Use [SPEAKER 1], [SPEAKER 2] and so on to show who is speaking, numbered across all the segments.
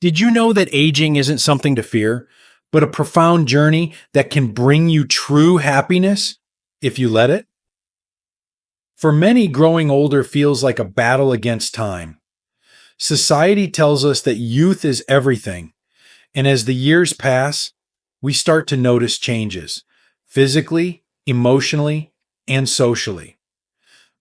[SPEAKER 1] Did you know that aging isn't something to fear, but a profound journey that can bring you true happiness if you let it? For many, growing older feels like a battle against time. Society tells us that youth is everything, and as the years pass, we start to notice changes physically, emotionally, and socially.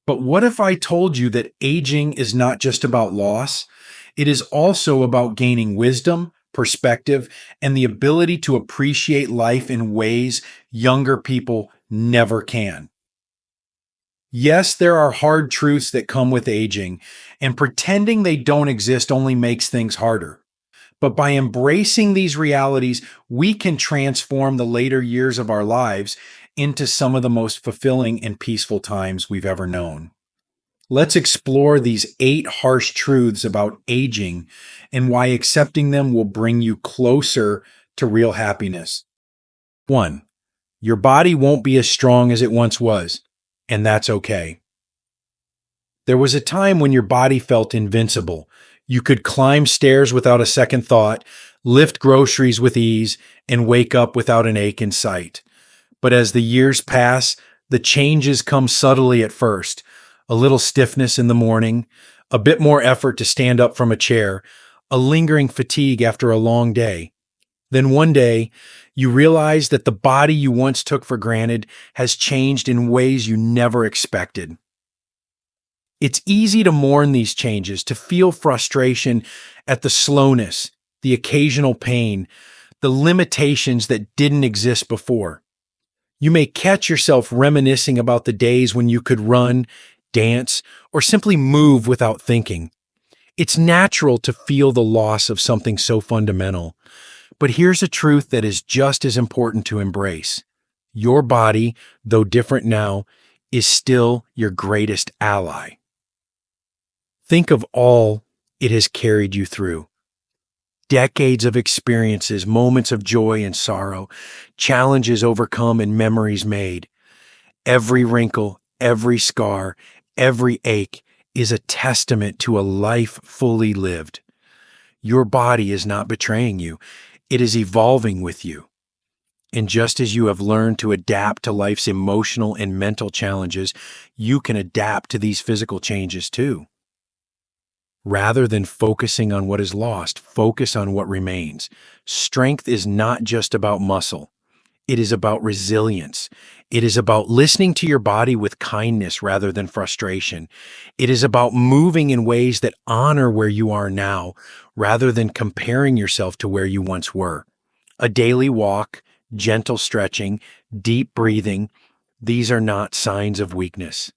[SPEAKER 1] But what if I told you that aging is not just about loss? It is also about gaining wisdom, perspective, and the ability to appreciate life in ways younger people never can. Yes, there are hard truths that come with aging, and pretending they don't exist only makes things harder. But by embracing these realities, we can transform the later years of our lives into some of the most fulfilling and peaceful times we've ever known. Let's explore these 8 harsh truths about aging and why accepting them will bring you closer to real happiness. 1. Your body won't be as strong as it once was, and that's okay. There was a time when your body felt invincible. You could climb stairs without a second thought, lift groceries with ease, and wake up without an ache in sight. But as the years pass, the changes come subtly at first. A little stiffness in the morning, a bit more effort to stand up from a chair, a lingering fatigue after a long day. Then one day, you realize that the body you once took for granted has changed in ways you never expected. It's easy to mourn these changes, to feel frustration at the slowness, the occasional pain, the limitations that didn't exist before. You may catch yourself reminiscing about the days when you could run, dance, or simply move without thinking. It's natural to feel the loss of something so fundamental. But here's a truth that is just as important to embrace. Your body, though different now, is still your greatest ally. Think of all it has carried you through. Decades of experiences, moments of joy and sorrow, challenges overcome and memories made. Every wrinkle, every scar, every ache is a testament to a life fully lived. Your body is not betraying you. It is evolving with you. And just as you have learned to adapt to life's emotional and mental challenges, you can adapt to these physical changes too. Rather than focusing on what is lost, focus on what remains. Strength is not just about muscle. It is about resilience. It is about listening to your body with kindness rather than frustration. It is about moving in ways that honor where you are now rather than comparing yourself to where you once were. A daily walk, gentle stretching, deep breathing, these are not signs of weakness.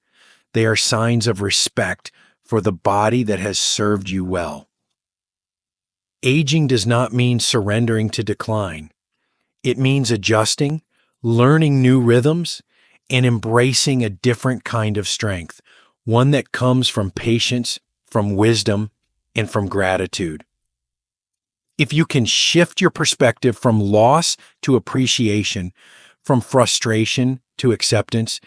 [SPEAKER 1] They are signs of respect for the body that has served you well. Aging does not mean surrendering to decline. It means adjusting, learning new rhythms, and embracing a different kind of strength, one that comes from patience, from wisdom, and from gratitude. If you can shift your perspective from loss to appreciation, from frustration to acceptance,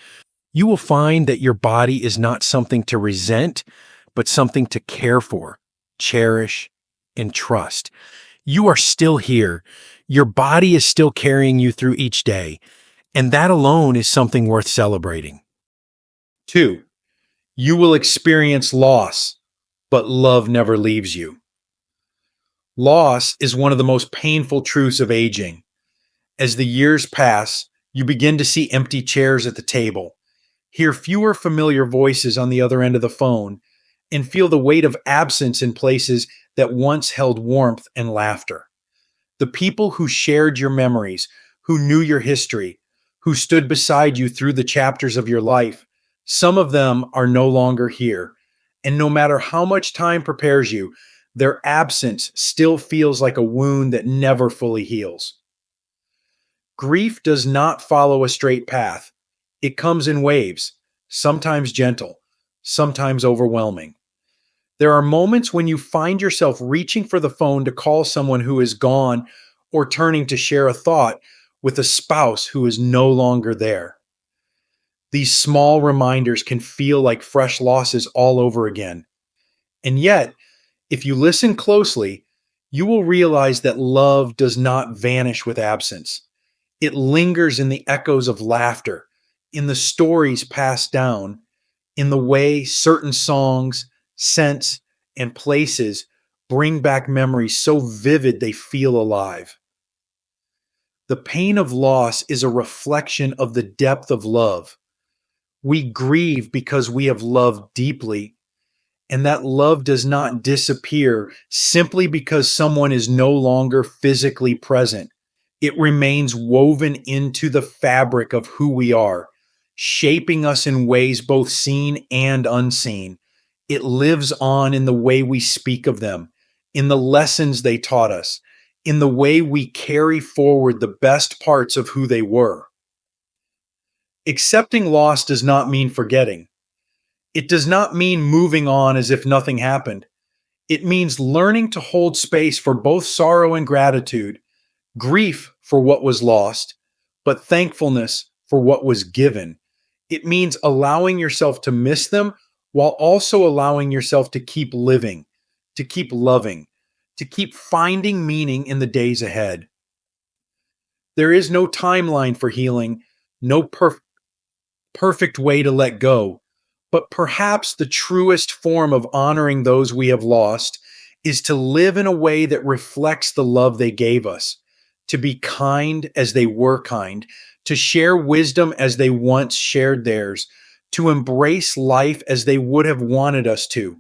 [SPEAKER 1] you will find that your body is not something to resent, but something to care for, cherish, and trust. You are still here. Your body is still carrying you through each day, and that alone is something worth celebrating. 2. You will experience loss, but love never leaves you. Loss is one of the most painful truths of aging. As the years pass, you begin to see empty chairs at the table, hear fewer familiar voices on the other end of the phone, and feel the weight of absence in places that once held warmth and laughter. The people who shared your memories, who knew your history, who stood beside you through the chapters of your life, some of them are no longer here. And no matter how much time prepares you, their absence still feels like a wound that never fully heals. Grief does not follow a straight path. It comes in waves, sometimes gentle, sometimes overwhelming. There are moments when you find yourself reaching for the phone to call someone who is gone or turning to share a thought with a spouse who is no longer there. These small reminders can feel like fresh losses all over again. And yet, if you listen closely, You will realize that love does not vanish with absence. It lingers in the echoes of laughter, in the stories passed down, in the way certain songs, scents, and places bring back memories so vivid they feel alive. The pain of loss is a reflection of the depth of love. We grieve because we have loved deeply, and that love does not disappear simply because someone is no longer physically present. It remains woven into the fabric of who we are, shaping us in ways both seen and unseen. It lives on in the way we speak of them, in the lessons they taught us, in the way we carry forward the best parts of who they were. Accepting loss does not mean forgetting. It does not mean moving on as if nothing happened. It means learning to hold space for both sorrow and gratitude, grief for what was lost, but thankfulness for what was given. It means allowing yourself to miss them while also allowing yourself to keep living, to keep loving, to keep finding meaning in the days ahead. There is no timeline for healing, no perfect way to let go. But perhaps the truest form of honoring those we have lost is to live in a way that reflects the love they gave us, to be kind as they were kind, to share wisdom as they once shared theirs, to embrace life as they would have wanted us to.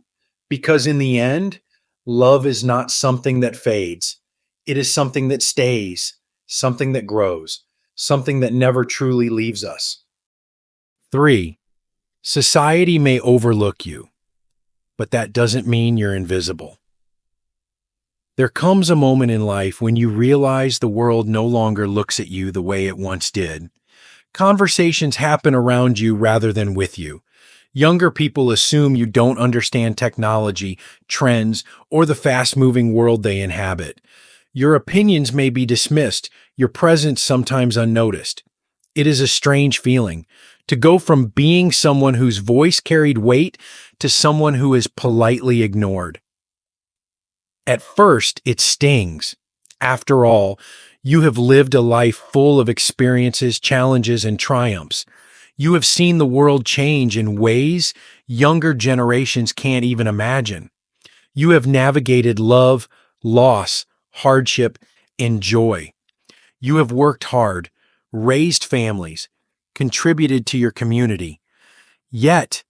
[SPEAKER 1] Because in the end, love is not something that fades. It is something that stays, something that grows, something that never truly leaves us. 3. Society may overlook you, but that doesn't mean you're invisible. There comes a moment in life when you realize the world no longer looks at you the way it once did. Conversations happen around you rather than with you. Younger people assume you don't understand technology, trends, or the fast-moving world they inhabit. Your opinions may be dismissed, your presence sometimes unnoticed. It is a strange feeling to go from being someone whose voice carried weight to someone who is politely ignored. At first, it stings. After all, you have lived a life full of experiences, challenges, and triumphs. You have seen the world change in ways younger generations can't even imagine. You have navigated love, loss, hardship, and joy. You have worked hard, raised families, contributed to your community. Yet,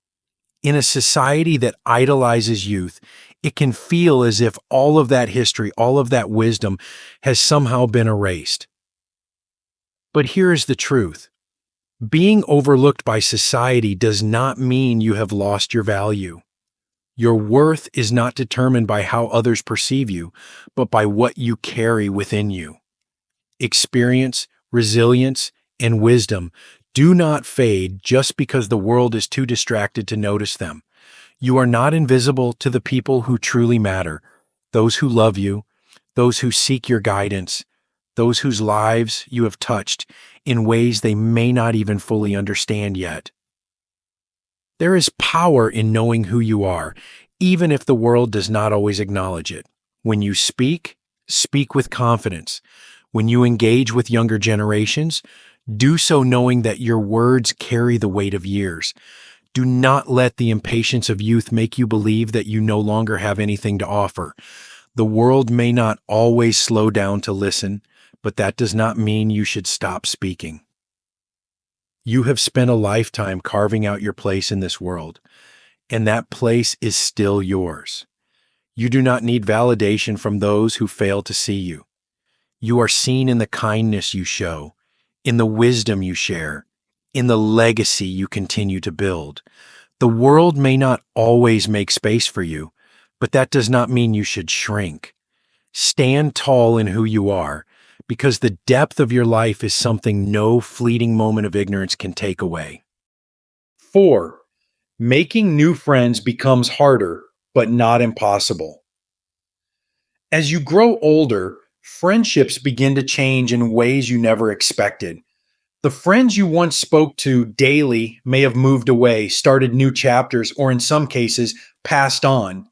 [SPEAKER 1] in a society that idolizes youth, it can feel as if all of that history, all of that wisdom has somehow been erased. But here is the truth. Being overlooked by society does not mean you have lost your value. Your worth is not determined by how others perceive you, but by what you carry within you. Experience, resilience, and wisdom do not fade just because the world is too distracted to notice them. You are not invisible to the people who truly matter, those who love you, those who seek your guidance, those whose lives you have touched in ways they may not even fully understand yet. There is power in knowing who you are, even if the world does not always acknowledge it. When you speak, speak with confidence. When you engage with younger generations, do so knowing that your words carry the weight of years. Do not let the impatience of youth make you believe that you no longer have anything to offer. The world may not always slow down to listen, but that does not mean you should stop speaking. You have spent a lifetime carving out your place in this world, and that place is still yours. You do not need validation from those who fail to see you. You are seen in the kindness you show, in the wisdom you share, in the legacy you continue to build. The world may not always make space for you, but that does not mean you should shrink. Stand tall in who you are, because the depth of your life is something no fleeting moment of ignorance can take away. 4. Making new friends becomes harder, but not impossible. As you grow older, friendships begin to change in ways you never expected. The friends you once spoke to daily may have moved away, started new chapters, or in some cases, passed on.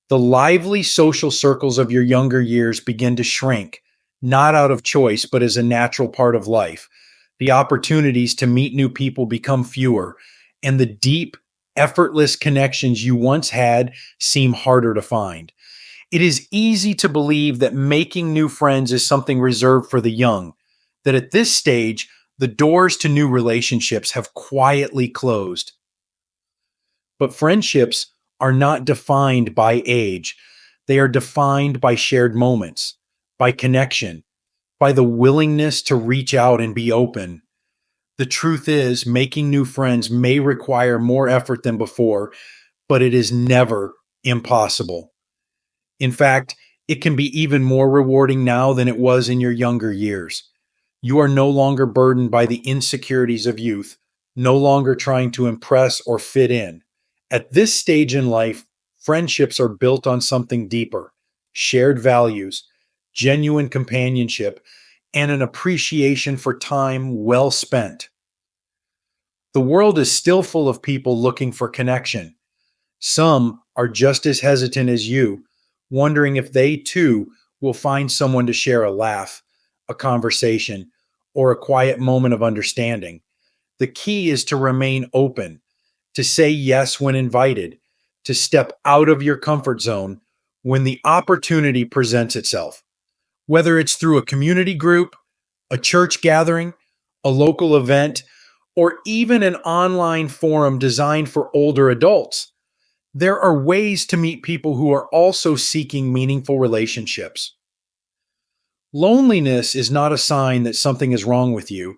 [SPEAKER 1] The lively social circles of your younger years begin to shrink, not out of choice, but as a natural part of life. The opportunities to meet new people become fewer, and the deep, effortless connections you once had seem harder to find. It is easy to believe that making new friends is something reserved for the young, that at this stage, the doors to new relationships have quietly closed. But friendships are not defined by age. They are defined by shared moments, by connection, by the willingness to reach out and be open. The truth is, making new friends may require more effort than before, but it is never impossible. In fact, it can be even more rewarding now than it was in your younger years. You are no longer burdened by the insecurities of youth, no longer trying to impress or fit in. At this stage in life, friendships are built on something deeper: shared values, genuine companionship, and an appreciation for time well spent. The world is still full of people looking for connection. Some are just as hesitant as you, wondering if they too will find someone to share a laugh, a conversation, or a quiet moment of understanding. The key is to remain open, to say yes when invited, to step out of your comfort zone when the opportunity presents itself. Whether it's through a community group, a church gathering, a local event, or even an online forum designed for older adults, there are ways to meet people who are also seeking meaningful relationships. Loneliness is not a sign that something is wrong with you.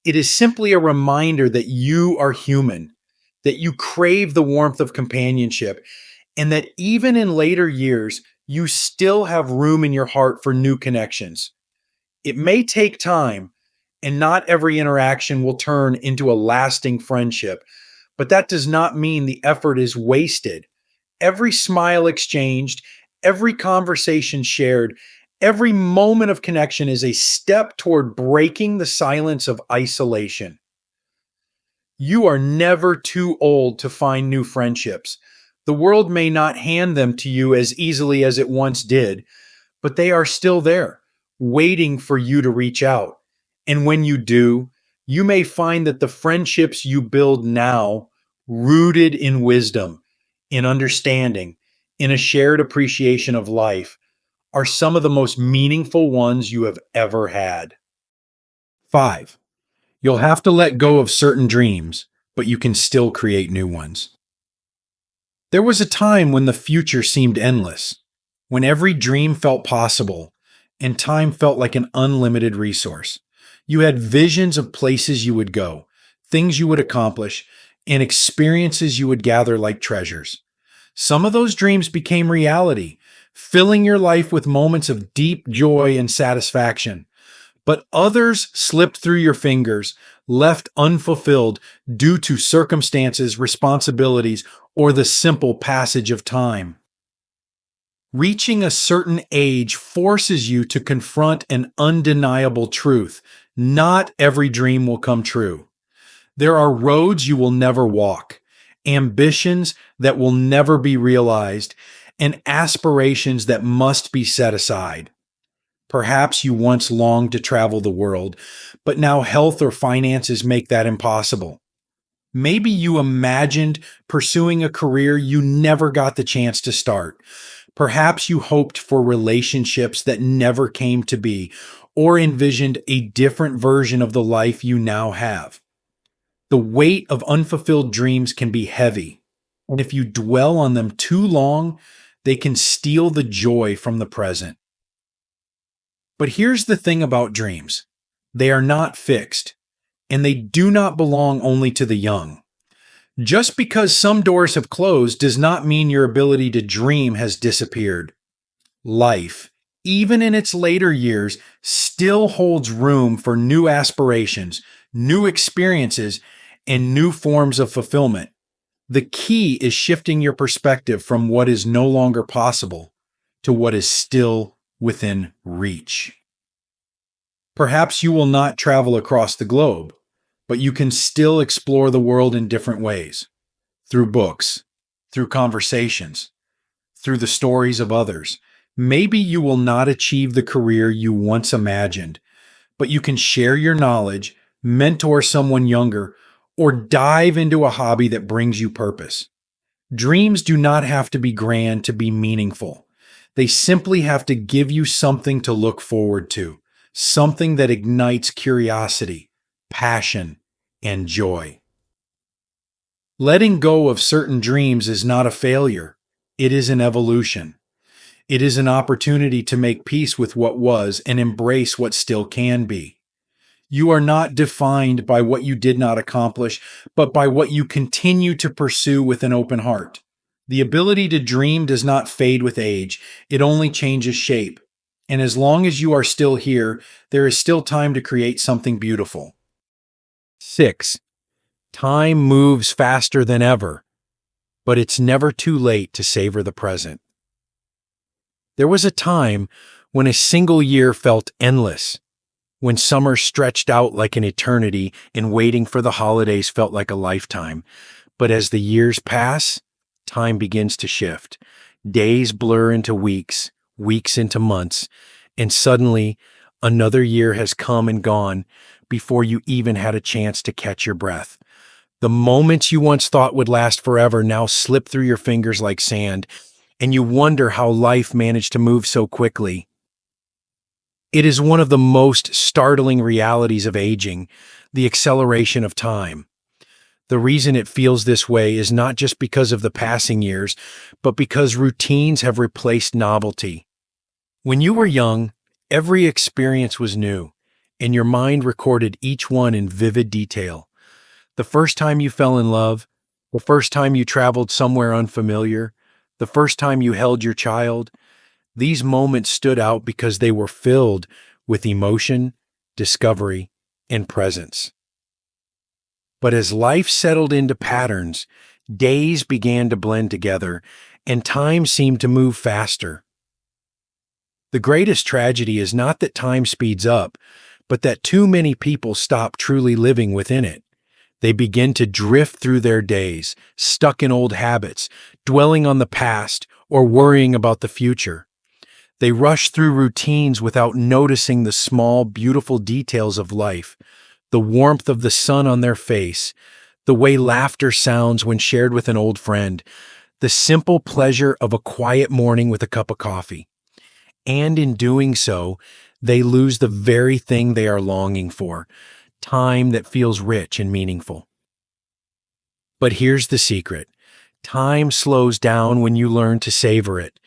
[SPEAKER 1] It is simply a reminder that you are human, that you crave the warmth of companionship, and that even in later years, you still have room in your heart for new connections. It may take time, and not every interaction will turn into a lasting friendship, but that does not mean the effort is wasted. Every smile exchanged, every conversation shared, every moment of connection is a step toward breaking the silence of isolation. You are never too old to find new friendships. The world may not hand them to you as easily as it once did, but they are still there, waiting for you to reach out. And when you do, you may find that the friendships you build now, rooted in wisdom, in understanding, in a shared appreciation of life, are some of the most meaningful ones you have ever had. 5. You'll have to let go of certain dreams, but you can still create new ones. There was a time when the future seemed endless, when every dream felt possible and time felt like an unlimited resource. You had visions of places you would go, things you would accomplish, and experiences you would gather like treasures. Some of those dreams became reality, filling your life with moments of deep joy and satisfaction. But others slipped through your fingers, left unfulfilled due to circumstances, responsibilities, or the simple passage of time. Reaching a certain age forces you to confront an undeniable truth. Not every dream will come true. There are roads you will never walk, ambitions that will never be realized, and aspirations that must be set aside. Perhaps you once longed to travel the world, but now health or finances make that impossible. Maybe you imagined pursuing a career you never got the chance to start. Perhaps you hoped for relationships that never came to be, or envisioned a different version of the life you now have. The weight of unfulfilled dreams can be heavy, and if you dwell on them too long, they can steal the joy from the present. But here's the thing about dreams: they are not fixed, and they do not belong only to the young. Just because some doors have closed does not mean your ability to dream has disappeared. Life, even in its later years, still holds room for new aspirations, new experiences, and new forms of fulfillment. The key is shifting your perspective from what is no longer possible to what is still within reach. Perhaps you will not travel across the globe, but you can still explore the world in different ways: through books, through conversations, through the stories of others. Maybe you will not achieve the career you once imagined, but you can share your knowledge, mentor someone younger, or dive into a hobby that brings you purpose. Dreams do not have to be grand to be meaningful. They simply have to give you something to look forward to, something that ignites curiosity, passion, and joy. Letting go of certain dreams is not a failure. It is an evolution. It is an opportunity to make peace with what was and embrace what still can be. You are not defined by what you did not accomplish, but by what you continue to pursue with an open heart. The ability to dream does not fade with age, it only changes shape. And as long as you are still here, there is still time to create something beautiful. 6. Time moves faster than ever, but it's never too late to savor the present. There was a time when a single year felt endless, when summer stretched out like an eternity and waiting for the holidays felt like a lifetime. But as the years pass, time begins to shift. Days blur into weeks, weeks into months, and suddenly another year has come and gone before you even had a chance to catch your breath. The moments you once thought would last forever now slip through your fingers like sand, and you wonder how life managed to move so quickly. It is one of the most startling realities of aging, the acceleration of time. The reason it feels this way is not just because of the passing years, but because routines have replaced novelty. When you were young, every experience was new, and your mind recorded each one in vivid detail. The first time you fell in love, the first time you traveled somewhere unfamiliar, the first time you held your child, these moments stood out because they were filled with emotion, discovery, and presence. But as life settled into patterns, days began to blend together, and time seemed to move faster. The greatest tragedy is not that time speeds up, but that too many people stop truly living within it. They begin to drift through their days, stuck in old habits, dwelling on the past, or worrying about the future. They rush through routines without noticing the small, beautiful details of life, the warmth of the sun on their face, the way laughter sounds when shared with an old friend, the simple pleasure of a quiet morning with a cup of coffee. And in doing so, they lose the very thing they are longing for, time that feels rich and meaningful. But here's the secret. Time slows down when you learn to savor it.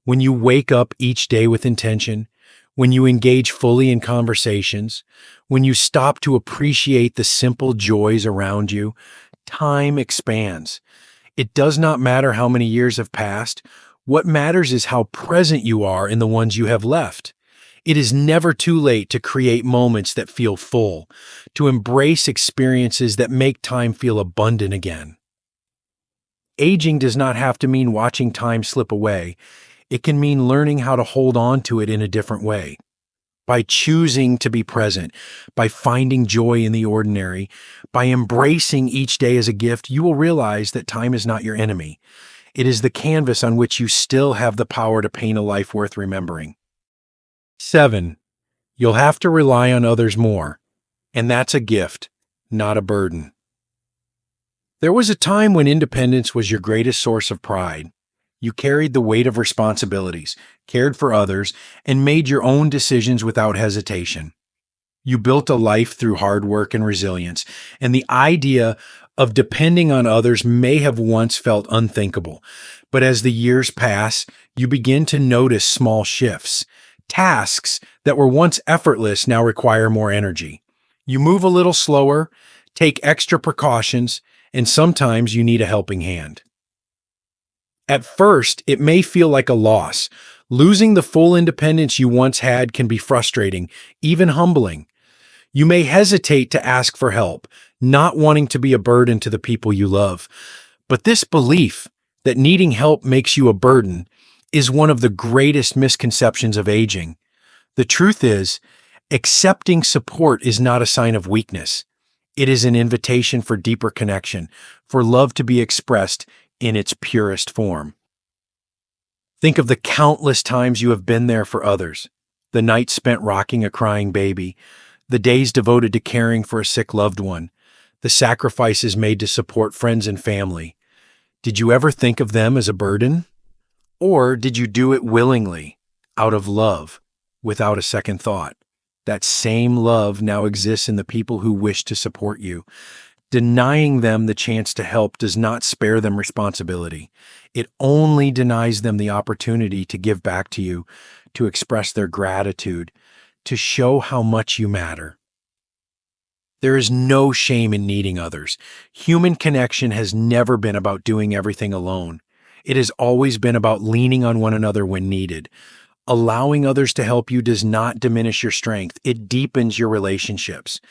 [SPEAKER 1] When you wake up each day with intention, when you engage fully in conversations, when you stop to appreciate the simple joys around you, time expands. It does not matter how many years have passed. What matters is how present you are in the ones you have left. It is never too late to create moments that feel full, to embrace experiences that make time feel abundant again. Aging does not have to mean watching time slip away. It can mean learning how to hold on to it in a different way. By choosing to be present, by finding joy in the ordinary, by embracing each day as a gift, you will realize that time is not your enemy. It is the canvas on which you still have the power to paint a life worth remembering. 7. You'll have to rely on others more, and that's a gift, not a burden. There was a time when independence was your greatest source of pride. You carried the weight of responsibilities, cared for others, and made your own decisions without hesitation. You built a life through hard work and resilience, and the idea of depending on others may have once felt unthinkable. But as the years pass, you begin to notice small shifts. Tasks that were once effortless now require more energy. You move a little slower, take extra precautions, and sometimes you need a helping hand. At first, it may feel like a loss. Losing the full independence you once had can be frustrating, even humbling. You may hesitate to ask for help, not wanting to be a burden to the people you love. But this belief that needing help makes you a burden is one of the greatest misconceptions of aging. The truth is, accepting support is not a sign of weakness. It is an invitation for deeper connection, for love to be expressed in its purest form. Think of the countless times you have been there for others, the nights spent rocking a crying baby, the days devoted to caring for a sick loved one, the sacrifices made to support friends and family. Did you ever think of them as a burden? Or did you do it willingly, out of love, without a second thought? That same love now exists in the people who wish to support you. Denying them the chance to help does not spare them responsibility. It only denies them the opportunity to give back to you, to express their gratitude, to show how much you matter. There is no shame in needing others. Human connection has never been about doing everything alone. It has always been about leaning on one another when needed. Allowing others to help you does not diminish your strength. It deepens your relationships.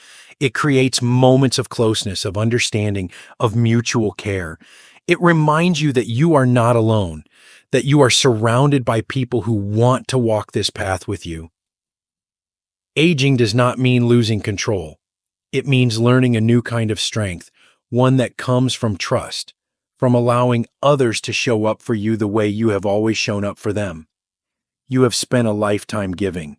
[SPEAKER 1] It creates moments of closeness, of understanding, of mutual care. It reminds you that you are not alone, that you are surrounded by people who want to walk this path with you. Aging does not mean losing control. It means learning a new kind of strength, one that comes from trust, from allowing others to show up for you the way you have always shown up for them. You have spent a lifetime giving.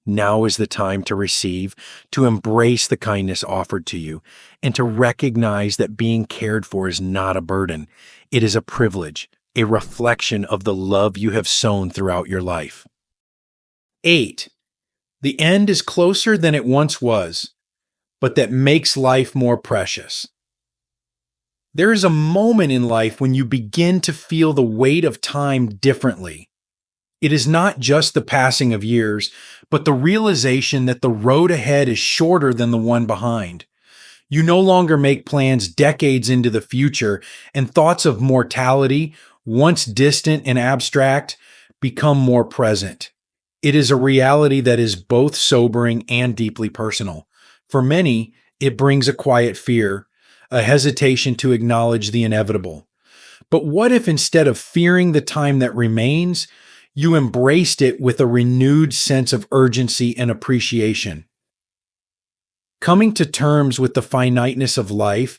[SPEAKER 1] Now is the time to receive, to embrace the kindness offered to you, and to recognize that being cared for is not a burden. It is a privilege, a reflection of the love you have sown throughout your life. 8. The end is closer than it once was, but that makes life more precious. There is a moment in life when you begin to feel the weight of time differently. It is not just the passing of years, but the realization that the road ahead is shorter than the one behind. You no longer make plans decades into the future, and thoughts of mortality, once distant and abstract, become more present. It is a reality that is both sobering and deeply personal. For many, it brings a quiet fear, a hesitation to acknowledge the inevitable. But what if instead of fearing the time that remains, you embraced it with a renewed sense of urgency and appreciation? Coming to terms with the finiteness of life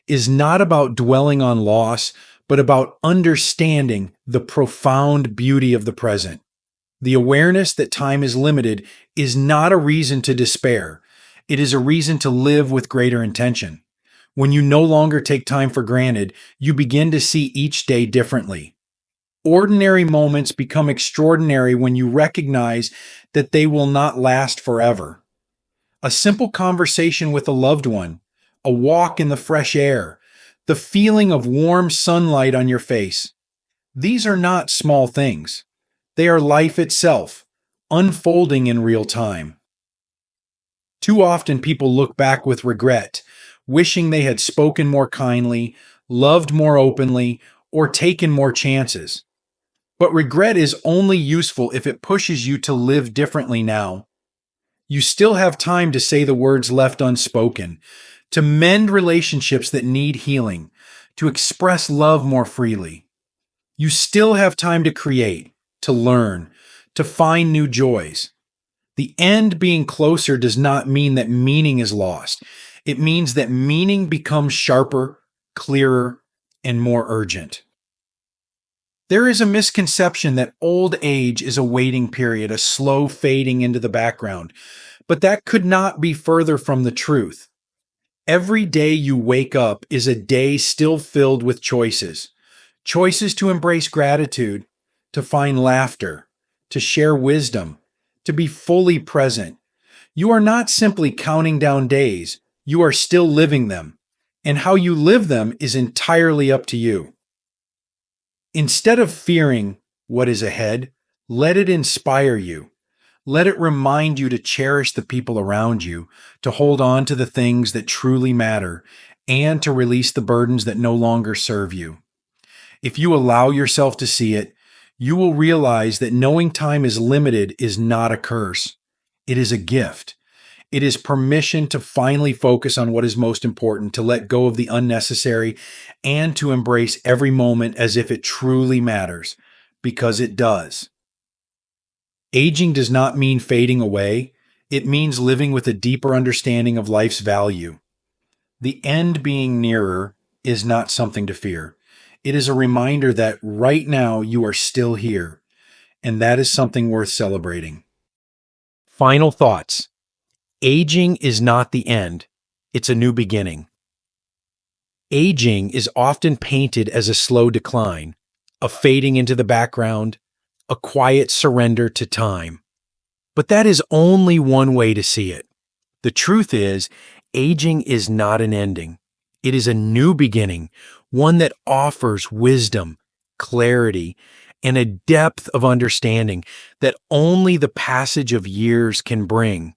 [SPEAKER 1] is not about dwelling on loss, but about understanding the profound beauty of the present. The awareness that time is limited is not a reason to despair. It is a reason to live with greater intention. When you no longer take time for granted, you begin to see each day differently. Ordinary moments become extraordinary when you recognize that they will not last forever. A simple conversation with a loved one, a walk in the fresh air, the feeling of warm sunlight on your face. These are not small things. They are life itself, unfolding in real time. Too often people look back with regret, wishing they had spoken more kindly, loved more openly, or taken more chances. But regret is only useful if it pushes you to live differently now. You still have time to say the words left unspoken, to mend relationships that need healing, to express love more freely. You still have time to create, to learn, to find new joys. The end being closer does not mean that meaning is lost. It means that meaning becomes sharper, clearer, and more urgent. There is a misconception that old age is a waiting period, a slow fading into the background, but that could not be further from the truth. Every day you wake up is a day still filled with choices. Choices to embrace gratitude, to find laughter, to share wisdom, to be fully present. You are not simply counting down days, you are still living them, and how you live them is entirely up to you. Instead of fearing what is ahead, let it inspire you. Let it remind you to cherish the people around you, to hold on to the things that truly matter, and to release the burdens that no longer serve you. If you allow yourself to see it, you will realize that knowing time is limited is not a curse. It is a gift. It is permission to finally focus on what is most important, to let go of the unnecessary, and to embrace every moment as if it truly matters, because it does. Aging does not mean fading away. It means living with a deeper understanding of life's value. The end being nearer is not something to fear. It is a reminder that right now you are still here, and that is something worth celebrating. Final thoughts. Aging is not the end, it's a new beginning. Aging is often painted as a slow decline, a fading into the background, a quiet surrender to time. But that is only one way to see it. The truth is, aging is not an ending. It is a new beginning, one that offers wisdom, clarity, and a depth of understanding that only the passage of years can bring.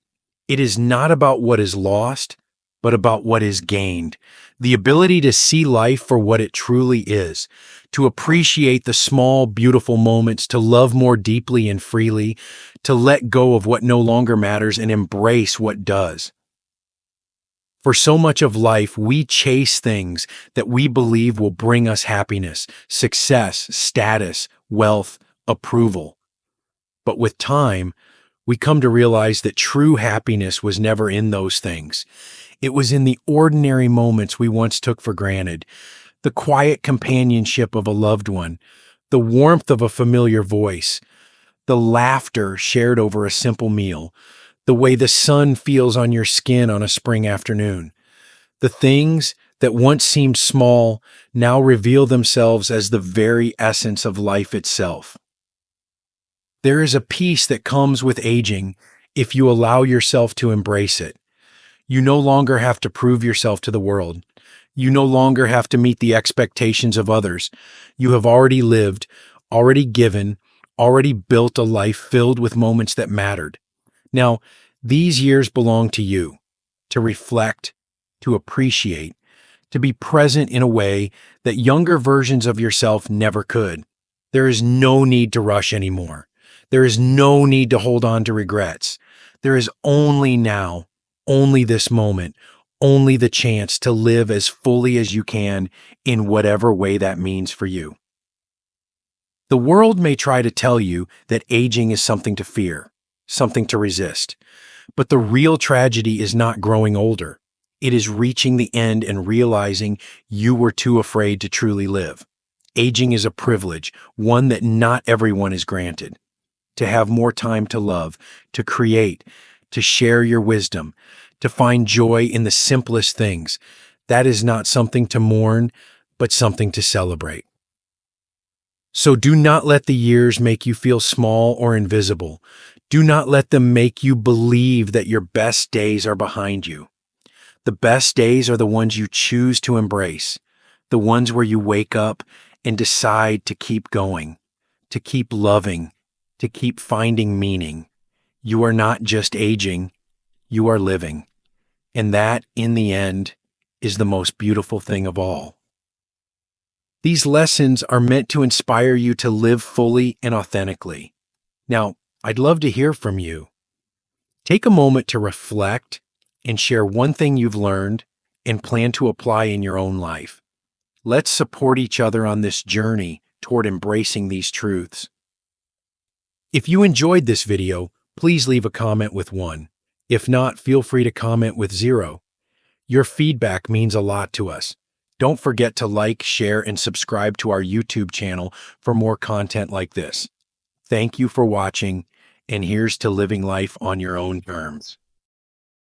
[SPEAKER 1] It is not about what is lost, but about what is gained. The ability to see life for what it truly is, to appreciate the small, beautiful moments, to love more deeply and freely, to let go of what no longer matters and embrace what does. For so much of life, we chase things that we believe will bring us happiness, success, status, wealth, approval. But with time, we come to realize that true happiness was never in those things. It was in the ordinary moments we once took for granted, the quiet companionship of a loved one, the warmth of a familiar voice, the laughter shared over a simple meal, the way the sun feels on your skin on a spring afternoon. The things that once seemed small now reveal themselves as the very essence of life itself. There is a peace that comes with aging if you allow yourself to embrace it. You no longer have to prove yourself to the world. You no longer have to meet the expectations of others. You have already lived, already given, already built a life filled with moments that mattered. Now, these years belong to you, to reflect, to appreciate, to be present in a way that younger versions of yourself never could. There is no need to rush anymore. There is no need to hold on to regrets. There is only now, only this moment, only the chance to live as fully as you can in whatever way that means for you. The world may try to tell you that aging is something to fear, something to resist. But the real tragedy is not growing older. It is reaching the end and realizing you were too afraid to truly live. Aging is a privilege, one that not everyone is granted. To have more time to love, to create, to share your wisdom, to find joy in the simplest things. That is not something to mourn, but something to celebrate. So do not let the years make you feel small or invisible. Do not let them make you believe that your best days are behind you. The best days are the ones you choose to embrace, the ones where you wake up and decide to keep going, to keep loving, to keep finding meaning. You are not just aging, you are living. And that, in the end, is the most beautiful thing of all. These lessons are meant to inspire you to live fully and authentically. Now, I'd love to hear from you. Take a moment to reflect and share one thing you've learned and plan to apply in your own life. Let's support each other on this journey toward embracing these truths. If you enjoyed this video, please leave a comment with 1. If not, feel free to comment with 0. Your feedback means a lot to us. Don't forget to like, share, and subscribe to our YouTube channel for more content like this. Thank you for watching, and here's to living life on your own terms.